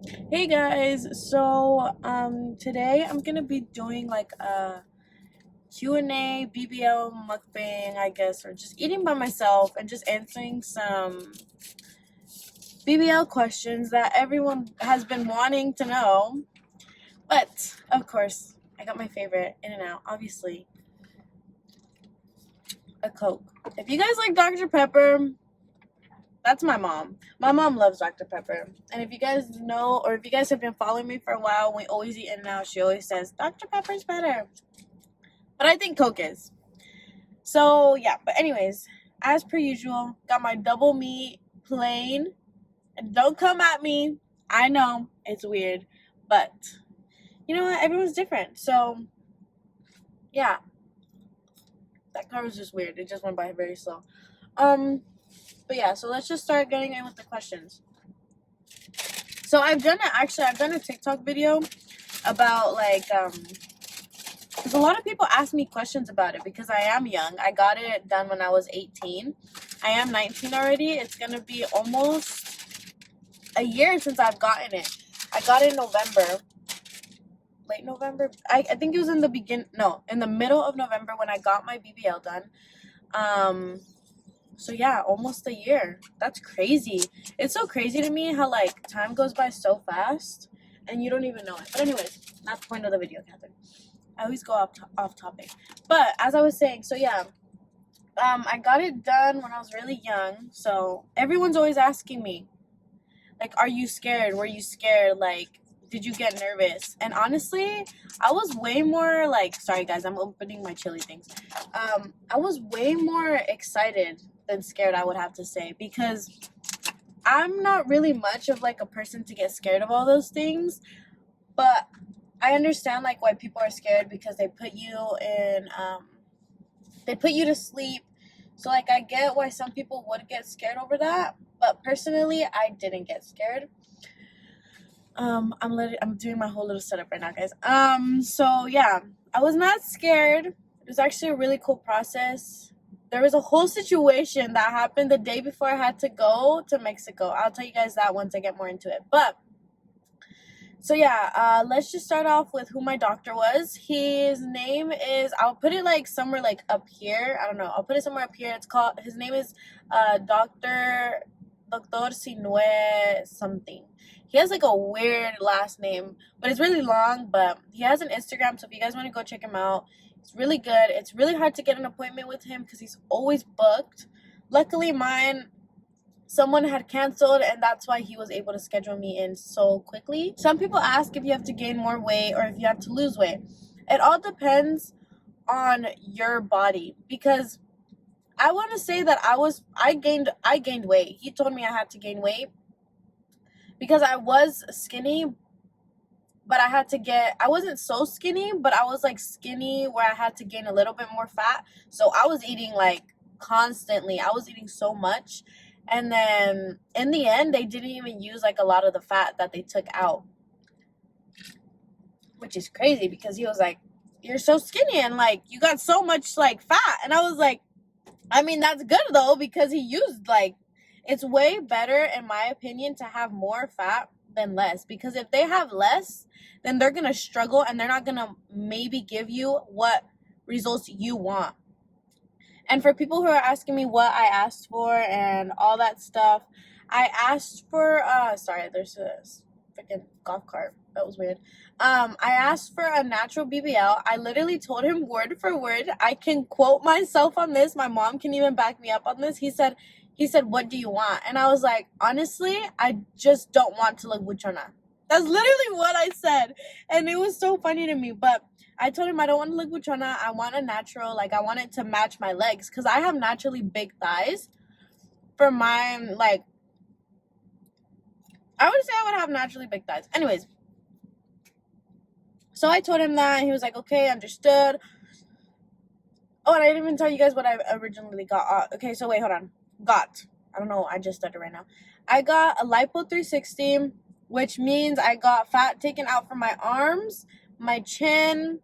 Hey guys, so today I'm gonna be doing like a Q&A BBL mukbang, I guess, or just eating by myself and just answering some BBL questions that everyone has been wanting to know. But of course, I got my favorite in and out, obviously, a Coke. If you guys like Dr. Pepper, that's my mom. My mom loves Dr. Pepper. And if you guys know, or if you guys have been following me for a while, we always eat in and out, she always says, Dr. Pepper's better. But I think Coke is. So, yeah. But anyways, as per usual, got my double meat plain. And don't come at me. I know, it's weird. But, you know what? Everyone's different. So, yeah. That car was just weird. It just went by very slow. But yeah, so let's just start getting in with the questions. So I've done a TikTok video about because a lot of people ask me questions about it because I am young. I got it done when I was 18. I am 19 already. It's gonna be almost a year since I've gotten it. I got it in November. Late November? I think it was in the middle of November when I got my BBL done. So yeah, almost a year. That's crazy. It's so crazy to me how like time goes by so fast and you don't even know it. But anyways, not the point of the video, Catherine. I always go off topic. But as I was saying, so yeah, I got it done when I was really young. So everyone's always asking me, like, are you scared? Were you scared? Like, did you get nervous? And honestly, I was way more like, sorry guys, I'm opening my chili things. I was way more excited than scared, I would have to say, because I'm not really much of like a person to get scared of all those things, but I understand like why people are scared because they put you to sleep. So like I get why some people would get scared over that, but personally I didn't get scared. I'm doing my whole little setup right now, guys. So yeah, I was not scared. It was actually a really cool process. There was a whole situation that happened the day before I had to go to Mexico. I'll tell you guys that once I get more into it. But so yeah, let's just start off with who my doctor was. His name is, I'll put it like somewhere like up here. I don't know. I'll put it somewhere up here. His name is Dr. Sinue something. He has like a weird last name, but it's really long, but he has an Instagram, so if you guys want to go check him out, it's really good. It's really hard to get an appointment with him because he's always booked. Luckily, someone had canceled, and that's why he was able to schedule me in so quickly. Some people ask if you have to gain more weight or if you have to lose weight. It all depends on your body, because I want to say that I gained weight. He told me I had to gain weight because I was skinny, but I wasn't so skinny, but I was like skinny where I had to gain a little bit more fat. So I was eating like constantly. I was eating so much. And then in the end, they didn't even use like a lot of the fat that they took out, which is crazy because he was like, you're so skinny and like you got so much like fat. And I was like, I mean, that's good though, because he used like, it's way better in my opinion to have more fat than less, because if they have less, then they're going to struggle and they're not going to maybe give you what results you want. And for people who are asking me what I asked for and all that stuff, I asked for, sorry, there's a freaking golf cart. That was weird. I asked for a natural BBL. I literally told him word for word. I can quote myself on this. My mom can even back me up on this. He said, what do you want? And I was like, honestly, I just don't want to look buchona. That's literally what I said. And it was so funny to me. But I told him I don't want to look buchona. I want a natural, like I want it to match my legs, because I have naturally big thighs. For mine, like, I would say I would have naturally big thighs. Anyways, so I told him that. He was like, okay, understood. Oh, and I didn't even tell you guys what I originally got. Okay, so wait, hold on. I don't know. I just started right now. I got a lipo 360, which means I got fat taken out from my arms, my chin.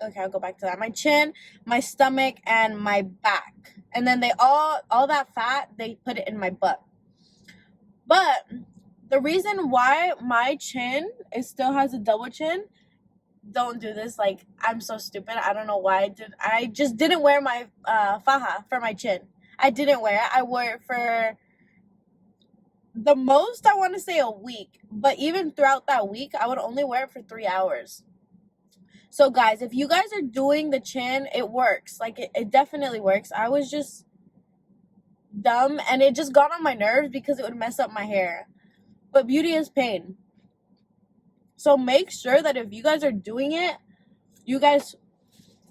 Okay, I'll go back to that. My chin, my stomach, and my back. And then all that fat, they put it in my butt. But the reason why my chin still has a double chin, don't do this. Like, I'm so stupid. I don't know why I just didn't wear my faja for my chin. I didn't wear it. I wore it for the most, I want to say, a week. But even throughout that week, I would only wear it for 3 hours. So guys, if you guys are doing the chin, it works. Like, it definitely works. I was just dumb, and it just got on my nerves because it would mess up my hair. But beauty is pain. So make sure that if you guys are doing it, you guys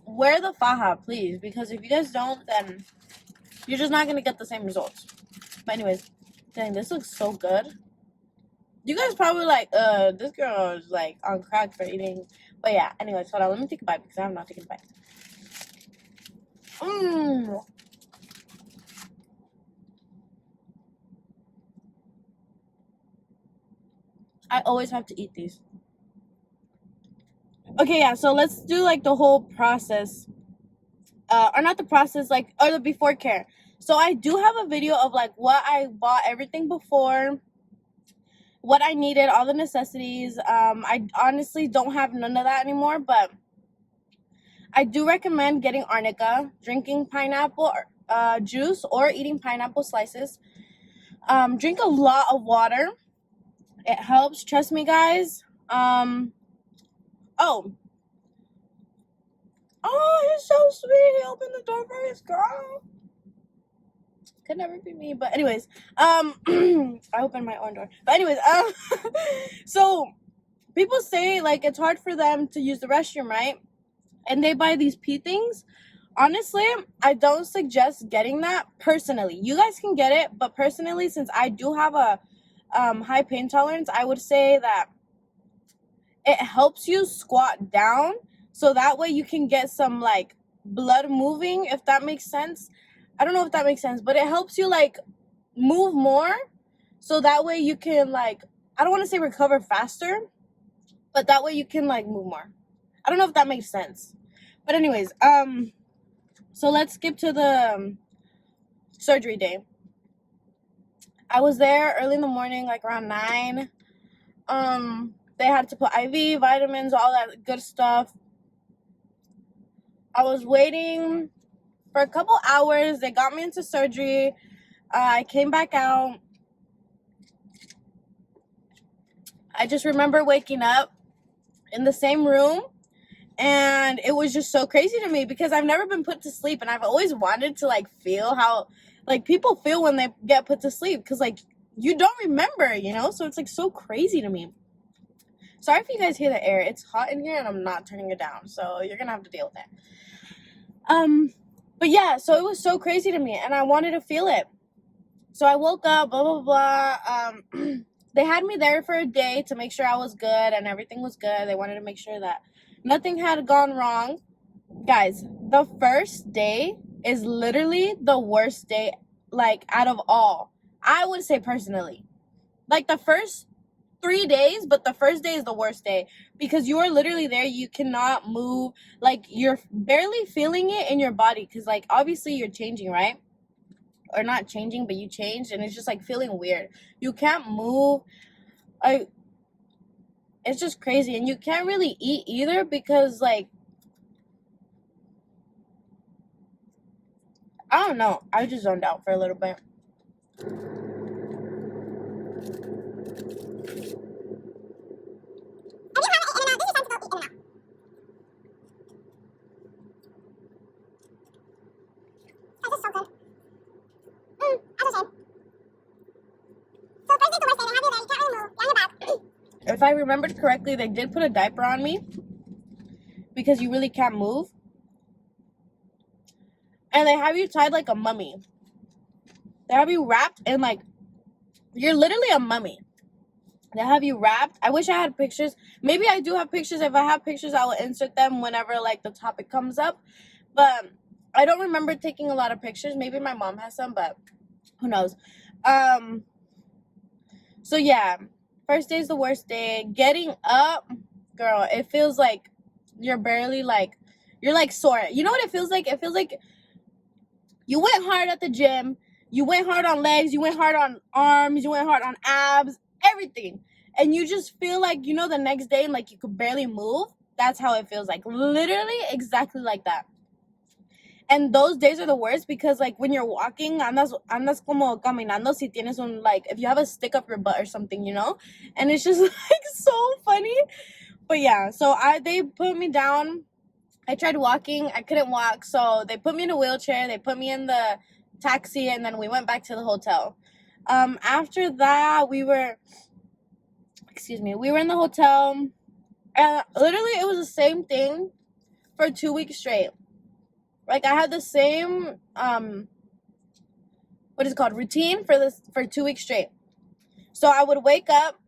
wear the faja, please. Because if you guys don't, then you're just not going to get the same results. But anyways, dang, this looks so good. You guys probably like, this girl is like on crack for eating. But yeah, anyways, hold on. Let me take a bite because I have not taken a bite. I always have to eat these. Okay, yeah, so let's do like the whole process. Or not the process, like, or the before care. So I do have a video of like what I bought, everything before, what I needed, all the necessities. I honestly don't have none of that anymore, but I do recommend getting arnica, drinking pineapple juice, or eating pineapple slices. Drink a lot of water. It helps, trust me, guys. Oh, he's so sweet. He opened the door for his girl. Could never be me, but anyways, I opened my own door. But anyways, so people say like it's hard for them to use the restroom, right? And they buy these pee things. Honestly, I don't suggest getting that personally. You guys can get it, but personally, since I do have a high pain tolerance, I would say that it helps you squat down, so that way you can get some like blood moving, if that makes sense. I don't know if that makes sense, but it helps you like move more, so that way you can like, I don't want to say recover faster, but that way you can like move more. I don't know if that makes sense. But anyways, so let's skip to the surgery day. I was there early in the morning, like around 9. They had to put IV, vitamins, all that good stuff. I was waiting for a couple hours. They got me into surgery. I came back out. I just remember waking up in the same room, and it was just so crazy to me because I've never been put to sleep, and I've always wanted to like feel how like people feel when they get put to sleep, because like you don't remember, you know? So it's like so crazy to me. Sorry if you guys hear the air. It's hot in here and I'm not turning it down, so you're gonna have to deal with it. But yeah, so it was so crazy to me and I wanted to feel it. So I woke up, blah blah blah. They had me there for a day to make sure I was good and everything was good. They wanted to make sure that nothing had gone wrong. Guys, the first day is literally the worst day, like, out of all. I would say personally. Like, the first 3 days, but the first day is the worst day because you are literally there. You cannot move. Like, you're barely feeling it in your body because, like, obviously you're changing, right? Or not changing, but you changed, and it's just, like, feeling weird. You can't move. It's just crazy, and you can't really eat either because, like, I don't know. I just zoned out for a little bit. If I remembered correctly, they did put a diaper on me because you really can't move. And they have you tied like a mummy. They have you wrapped in like, you're literally a mummy. They have you wrapped. I wish I had pictures. Maybe I do have pictures. If I have pictures, I will insert them whenever like the topic comes up. But I don't remember taking a lot of pictures. Maybe my mom has some, but who knows. So yeah, first day is the worst day. Getting up, girl, it feels like you're barely like, you're like sore. You know what it feels like? It feels like you went hard at the gym. You went hard on legs. You went hard on arms. You went hard on abs. everything. And you just feel like, the next day, like you could barely move. That's how it feels like. Literally exactly like that. And those days are the worst because, like, when you're walking, andas como caminando si tienes un, like, if you have a stick up your butt or something, And it's just, like, so funny. But, yeah, so they put me down. I tried walking. I couldn't walk, so they put me in a wheelchair. They put me in the taxi, and then we went back to the hotel. After that, we were in the hotel. Literally, it was the same thing for 2 weeks straight. Like, I had the same, routine for 2 weeks straight. So I would wake up.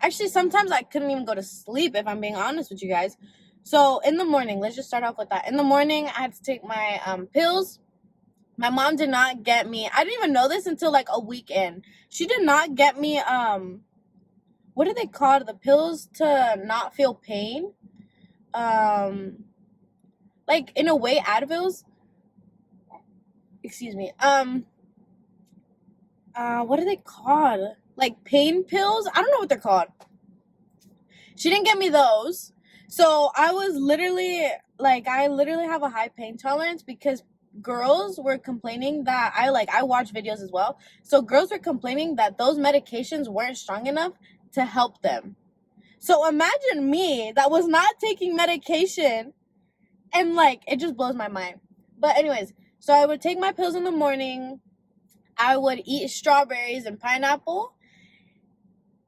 Actually, sometimes I couldn't even go to sleep, if I'm being honest with you guys. So in the morning, let's just start off with that. In the morning, I had to take my pills. My mom did not get me. I didn't even know this until like a week in. She did not get me, what are they called? The pills to not feel pain. Like, in a way, Advils. Excuse me. What are they called? Like, pain pills? I don't know what they're called. She didn't get me those. So I was literally, I literally have a high pain tolerance because girls were complaining that I watch videos as well. So girls were complaining that those medications weren't strong enough to help them. So imagine me that was not taking medication, and it just blows my mind. But anyways, so I would take my pills in the morning. I would eat strawberries and pineapple.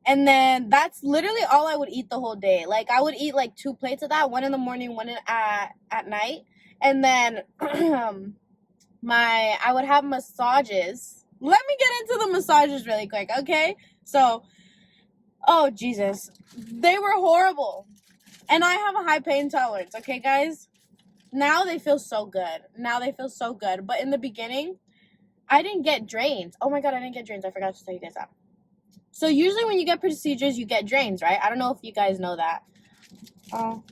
And then that's literally all I would eat the whole day. I would eat 2 plates of that, one in the morning, one at night. And then I would have massages. Let me get into the massages really quick, okay? So, oh Jesus, they were horrible. And I have a high pain tolerance, okay guys? Now they feel so good. But in the beginning, I didn't get drains. Oh my God, I didn't get drains. I forgot to tell you guys that. So usually when you get procedures, you get drains, right? I don't know if you guys know that. Oh.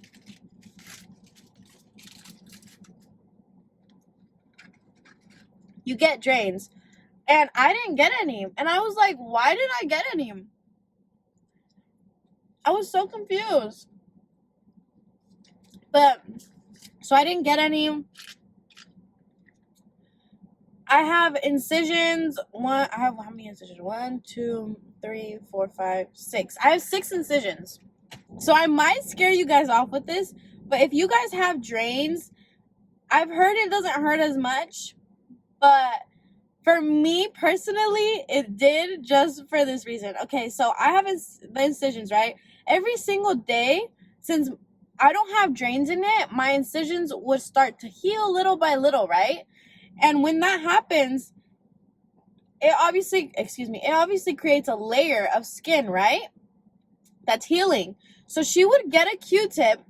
You get drains. And I didn't get any. And I was like, why didn't I get any? I was so confused. But, so I didn't get any. I have incisions. I have how many incisions? 1, 2, 3, 4, 5, 6. I have 6 incisions. So I might scare you guys off with this, but if you guys have drains, I've heard it doesn't hurt as much, but for me personally, it did, just for this reason. Okay, so I have the incisions, right? Every single day, since I don't have drains in it, my incisions would start to heal little by little, right? And when that happens, it obviously creates a layer of skin, right? That's healing. So she would get a Q-tip,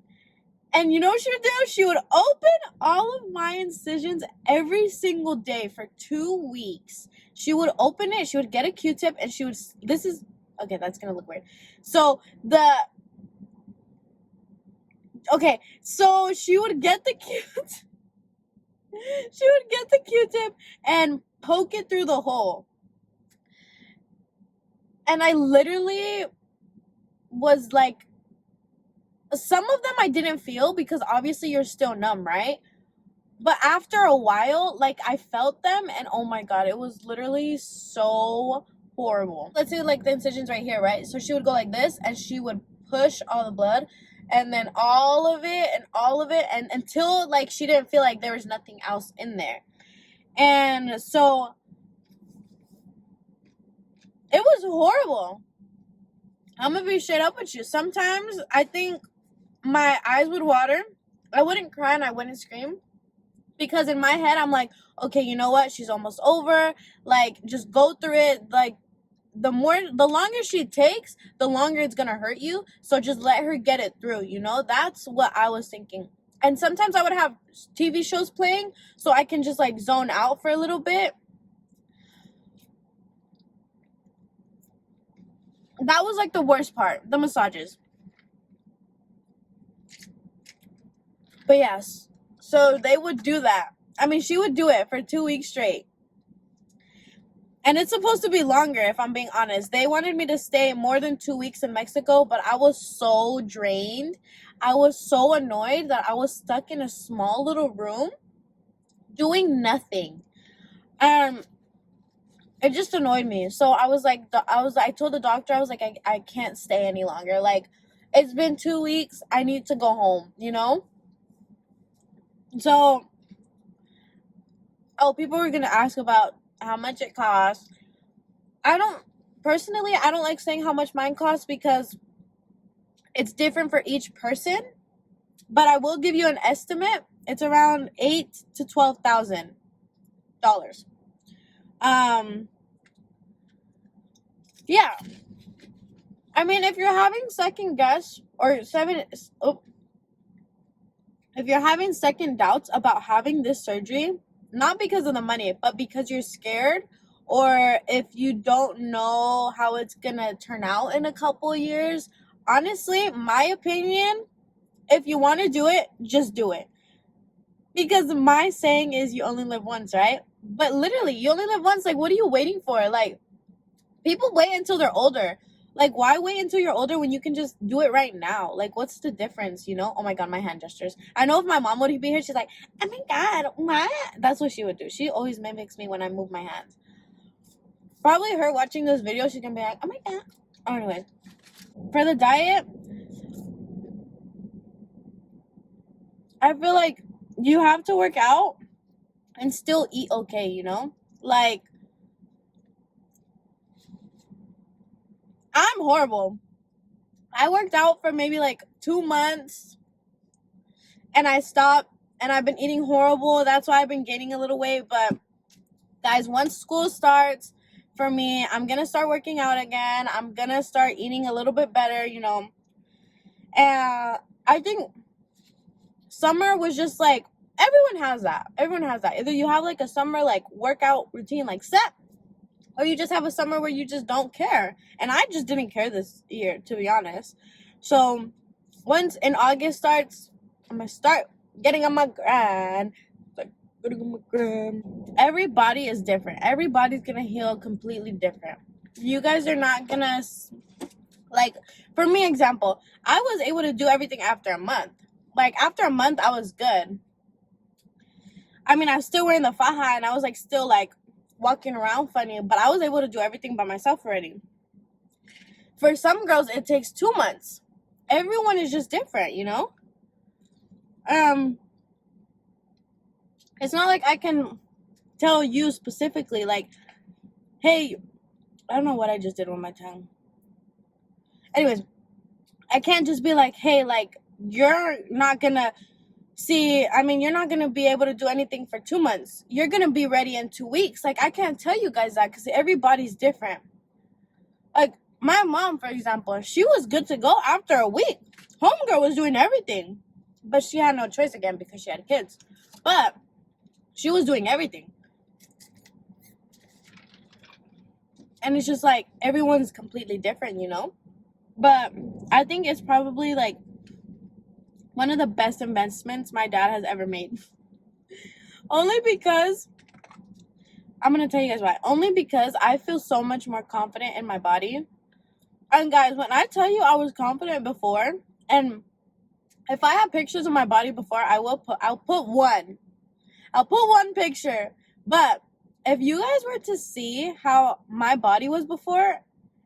and you know what she would do? She would open all of my incisions every single day for 2 weeks. She would open it, she would get a Q-tip, and she would, okay, that's gonna look weird. So she would get the Q-tip. She would get the Q-tip and poke it through the hole. And I literally was like, some of them I didn't feel because obviously you're still numb, right? But after a while, I felt them, and oh my God, it was literally so horrible. Let's say the incisions right here, right? So she would go like this, and she would push all the blood, and then all of it, and until she didn't feel like there was nothing else in there. And so it was horrible. I'm gonna be straight up with you. Sometimes I think my eyes would water. I wouldn't cry and I wouldn't scream, because in my head I'm like, okay, you know what? She's almost over. Just go through it. The longer she takes, the longer it's gonna hurt you. So just let her get it through, That's what I was thinking. And sometimes I would have TV shows playing so I can just zone out for a little bit. That was the worst part, the massages. But yes, so they would do that. I mean, she would do it for 2 weeks straight. And it's supposed to be longer, if I'm being honest. They wanted me to stay more than 2 weeks in Mexico, but I was so drained. I was so annoyed that I was stuck in a small little room doing nothing. It just annoyed me. So I told the doctor, I was like, I can't stay any longer. Like, it's been 2 weeks. I need to go home, you know? So, people were going to ask about how much it costs. Personally, I don't like saying how much mine costs because it's different for each person. But I will give you an estimate. It's around $8,000 to $12,000. Yeah. I mean, if you're having second guess if you're having second doubts about having this surgery, not because of the money, but because you're scared, or if you don't know how it's gonna turn out in a couple of years, honestly, my opinion, if you want to do it, just do it. Because my saying is you only live once, right? But literally, you only live once. Like, what are you waiting for? Like, people wait until they're older. Like, why wait until you're older when you can just do it right now? Like, what's the difference, you know? Oh my God, my hand gestures. I know if my mom would be here, she's like, oh my God, what? That's what she would do. She always mimics me when I move my hands. Probably her watching this video, she's gonna be like, oh my God. Anyway, for the diet, I feel like you have to work out and still eat okay, you know? Like, I'm horrible. I worked out for maybe like 2 months and I stopped, and I've been eating horrible. That's why I've been gaining a little weight. But guys, once school starts for me, I'm gonna start working out again. I'm gonna start eating a little bit better, you know. And I think summer was just like, everyone has that. Either you have like a summer like workout routine like set, or you just have a summer where you just don't care. And I just didn't care this year, to be honest. So once in August starts, I'm gonna start getting on my grind. Everybody is different. Everybody's gonna heal completely different. You guys are not gonna, like, for me, example, I was able to do everything after a month. Like, after a month, I was good. I mean, I was still wearing the faja, and I was like still like walking around funny, but I was able to do everything by myself already. For some girls, it takes 2 months. Everyone is just different, you know? It's not like I can tell you specifically, like, hey, I don't know what I just did with my tongue. Anyways, I can't just be like, hey, like, you're not gonna you're not gonna be able to do anything for 2 months. You're gonna be ready in 2 weeks. Like, I can't tell you guys that because everybody's different. Like, my mom, for example, she was good to go after a week. Homegirl was doing everything, but she had no choice again because she had kids. But she was doing everything. And it's just like, everyone's completely different, you know? But I think it's probably like one of the best investments my dad has ever made. Only because, I'm going to tell you guys why. Only because I feel so much more confident in my body. And guys, when I tell you I was confident before, and if I have pictures of my body before, I'll put one. I'll put one picture. But if you guys were to see how my body was before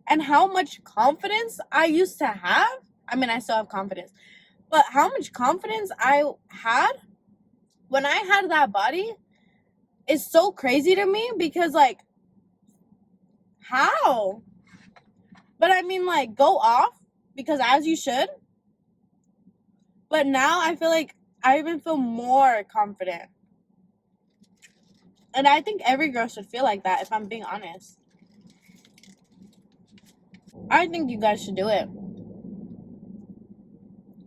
and how much confidence I used to have, I mean, I still have confidence, but how much confidence I had when I had that body is so crazy to me because, like, how? But I mean, like, go off because as you should. But now I feel like I even feel more confident. And I think every girl should feel like that, if I'm being honest. I think you guys should do it.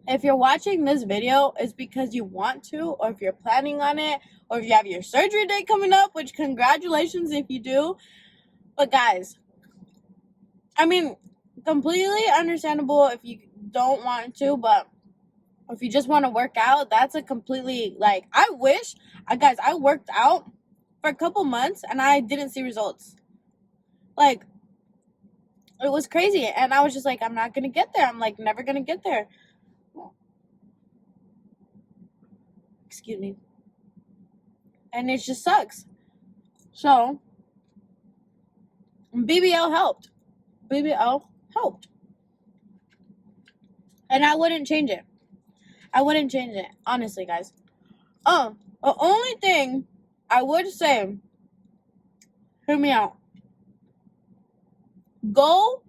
If you're watching this video, it's because you want to, or if you're planning on it, or if you have your surgery date coming up, which congratulations if you do. But guys, I mean, completely understandable if you don't want to, but if you just want to work out, that's a completely, like, I wish, guys, I worked out for a couple months and I didn't see results. Like, it was crazy. And I was just like, I'm not going to get there. I'm like, never going to get there. Excuse me. And it just sucks. So, BBL helped. BBL helped. And I wouldn't change it. I wouldn't change it. Honestly, guys. The only thing I would say, hear me out. Go,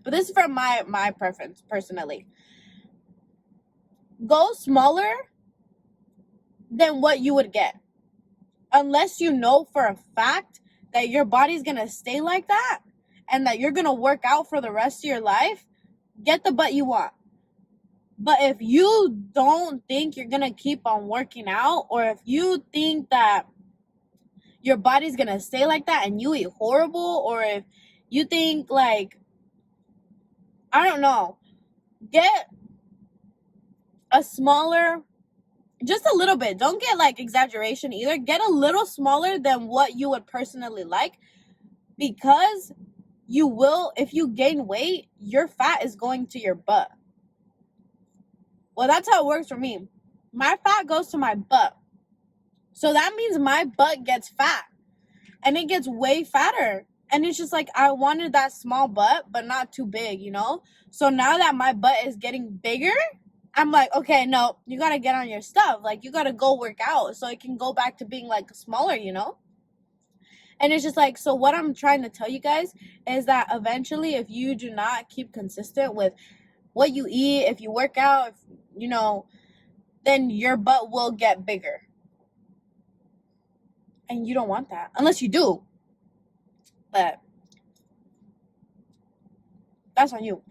but this is from my preference, personally. Go smaller than what you would get. Unless you know for a fact that your body's going to stay like that and that you're going to work out for the rest of your life, get the butt you want. But if you don't think you're going to keep on working out, or if you think that your body's going to stay like that and you eat horrible, or if you think, like, I don't know, get a smaller, just a little bit. Don't get like exaggeration either. Get a little smaller than what you would personally like, because you will, if you gain weight, your fat is going to your butt. Well, that's how it works for me. My fat goes to my butt. So that means my butt gets fat. And it gets way fatter. And it's just like, I wanted that small butt, but not too big, you know? So now that my butt is getting bigger, I'm like, okay, no, you got to get on your stuff. Like, you got to go work out so it can go back to being, like, smaller, you know? And it's just like, so what I'm trying to tell you guys is that eventually, if you do not keep consistent with what you eat, if you work out, if, you know, then your butt will get bigger. And you don't want that. Unless you do. But that's on you.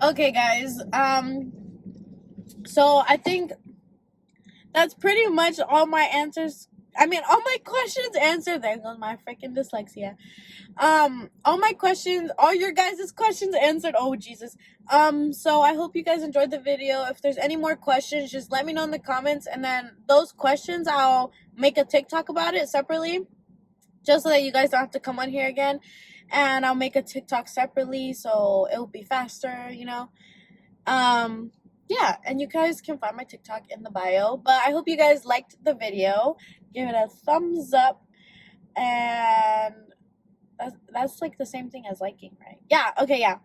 Okay, guys. So I think that's pretty much all my answers. I mean, all my questions answered. There goes my freaking dyslexia. All my questions, all your guys' questions answered. Oh, Jesus. So I hope you guys enjoyed the video. If there's any more questions, just let me know in the comments. And then those questions, I'll make a TikTok about it separately, just so that you guys don't have to come on here again. And I'll make a TikTok separately, so it'll be faster, you know. Yeah, and you guys can find my TikTok in the bio. But I hope you guys liked the video. Give it a thumbs up. And that's like the same thing as liking, right? Yeah, okay, yeah.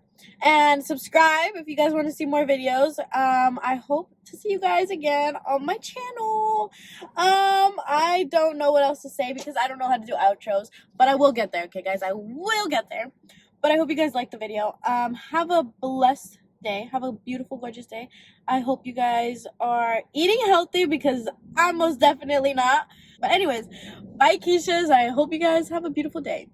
And subscribe if you guys want to see more videos. I hope to see you guys again on my channel. I don't know what else to say because I don't know how to do outros, but I will get there, okay, guys? I will get there. But I hope you guys liked the video. Have a blessed day. Have a beautiful, gorgeous day. I hope you guys are eating healthy because I'm most definitely not. But anyways, bye, Keishas. I hope you guys have a beautiful day.